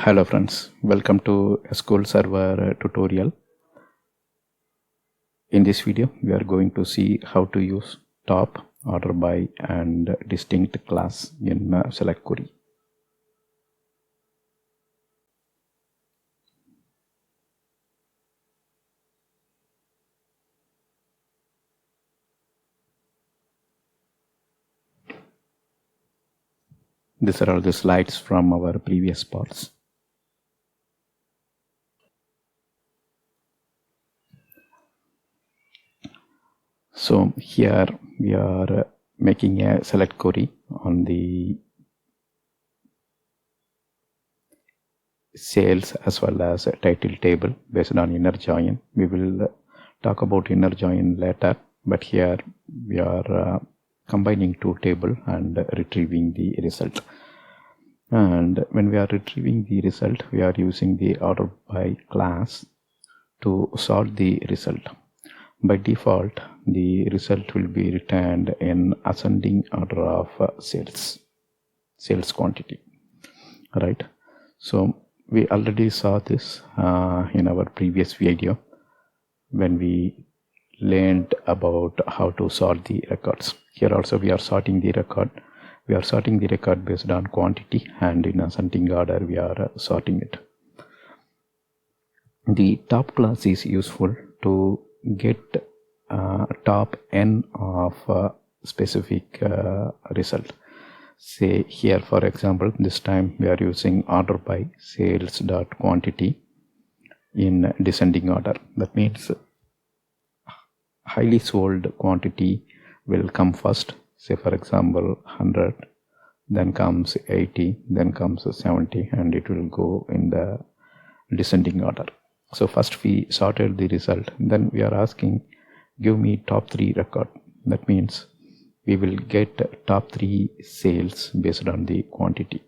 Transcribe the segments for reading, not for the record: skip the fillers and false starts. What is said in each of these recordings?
Hello friends, welcome to SQL Server tutorial. In this video, we are going to see how to use top, order by and distinct class in select query. These are all the slides from our previous parts. So here we are making a select query on the sales as well as a title table based on inner join. We will talk about inner join later, but here we are combining two tables and retrieving the result. And when we are retrieving the result, we are using the order by class to sort the result. By default, the result will be returned in ascending order of sales quantity, right? So we already saw this in our previous video when we learned about how to sort the records. Here also we are sorting the record. We are sorting the record based on quantity, and in ascending order we are sorting it. The top class is useful to get top n of specific result. Say here, for example, this time we are using order by sales dot quantity in descending order. That means highly sold quantity will come first. Say for example 100, then comes 80, then comes 70, and it will go in the descending order. So first we sorted the result, then we are asking give me top 3 record. That means we will get top 3 sales based on the quantity,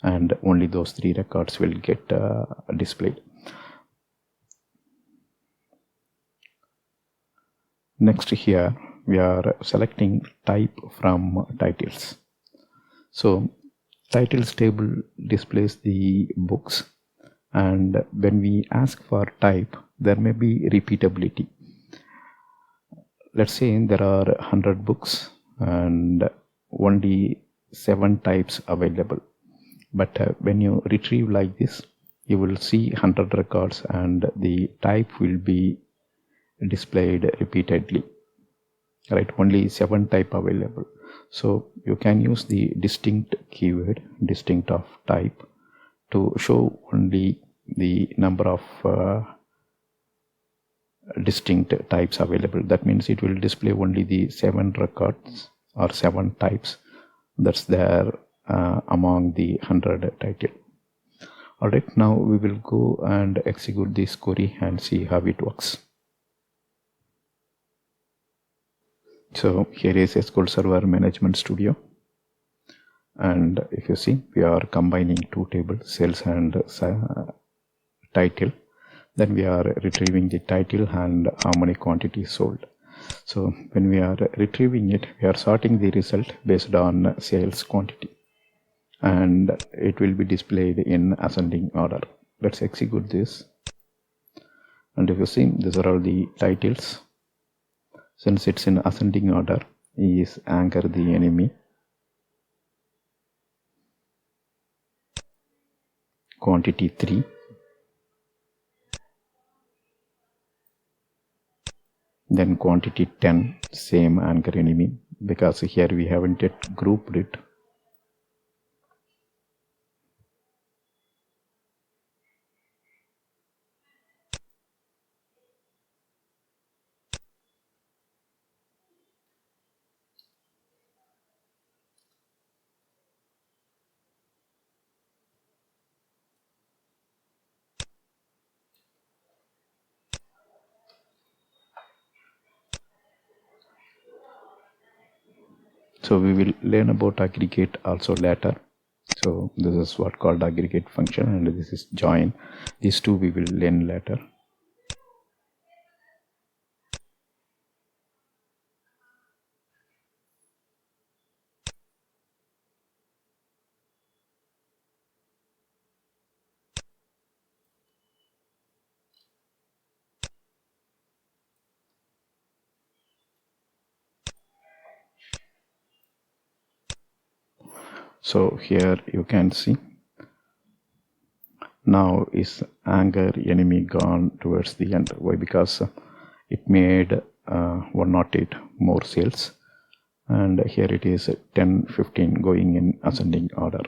and only those 3 records will get displayed. Next here we are selecting type from titles. So titles table displays the books, and when we ask for type, there may be repeatability. Let's say there are 100 books and only 7 types available, but when you retrieve like this, you will see 100 records and the type will be displayed repeatedly, right? Only 7 type available. So you can use the distinct keyword, distinct of type, to show only the number of distinct types available. That means it will display only the 7 records or 7 types that's there among the 100 title. Alright, now we will go and execute this query and see how it works. So here is SQL Server Management Studio, and if you see, we are combining two tables, sales and title. Then we are retrieving the title and how many quantities sold. So when we are retrieving it, we are sorting the result based on sales quantity, and it will be displayed in ascending order. Let's execute this, and if you see, these are all the titles. Since it's in ascending order, is anchor the enemy, quantity 3, then quantity 10, same anchor enemy, because here we haven't yet grouped it. So we will learn about aggregate also later. So this is what called aggregate function, and this is join. These two we will learn later. So here you can see now is anger enemy gone towards the end. Why? Because it made 108 more sales, and here it is 10, 15 going in ascending order.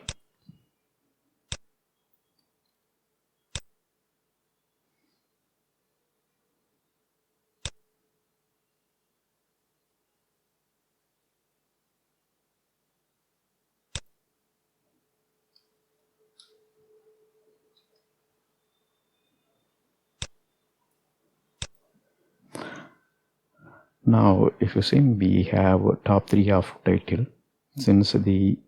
Now if you see, we have top 3 of title. Since the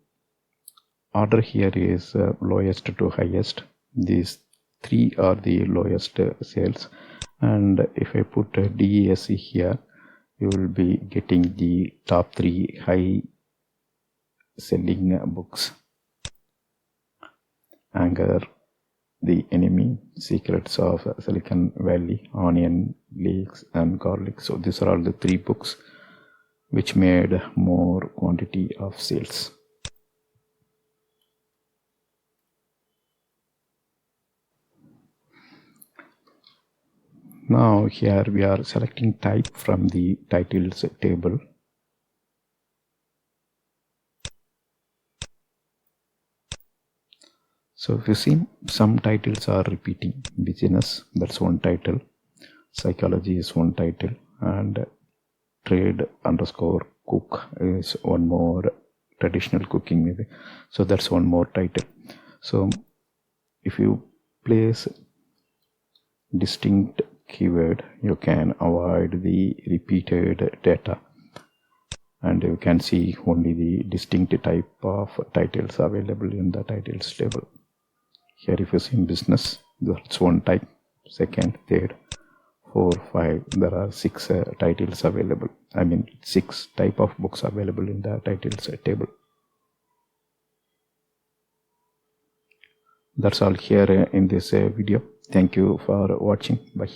order here is lowest to highest, these 3 are the lowest sales, and if I put DESC here, you will be getting the top 3 high selling books: Anger, The Enemy, Secrets of Silicon Valley, Onion, Leaks, and Garlic. So these are all the 3 books which made more quantity of sales. Now here we are selecting type from the titles table. So if you see, some titles are repeating. Business, that's one title. Psychology is one title, and trade underscore cook is one more. Traditional cooking maybe, so that's one more title. So if you place distinct keyword, you can avoid the repeated data, and you can see only the distinct type of titles available in the titles table. Here if you see business, that's one type. Second, third, 4, 5, there are 6 titles available. 6 type of books available in the titles table. That's all here in this video. Thank you for watching. Bye.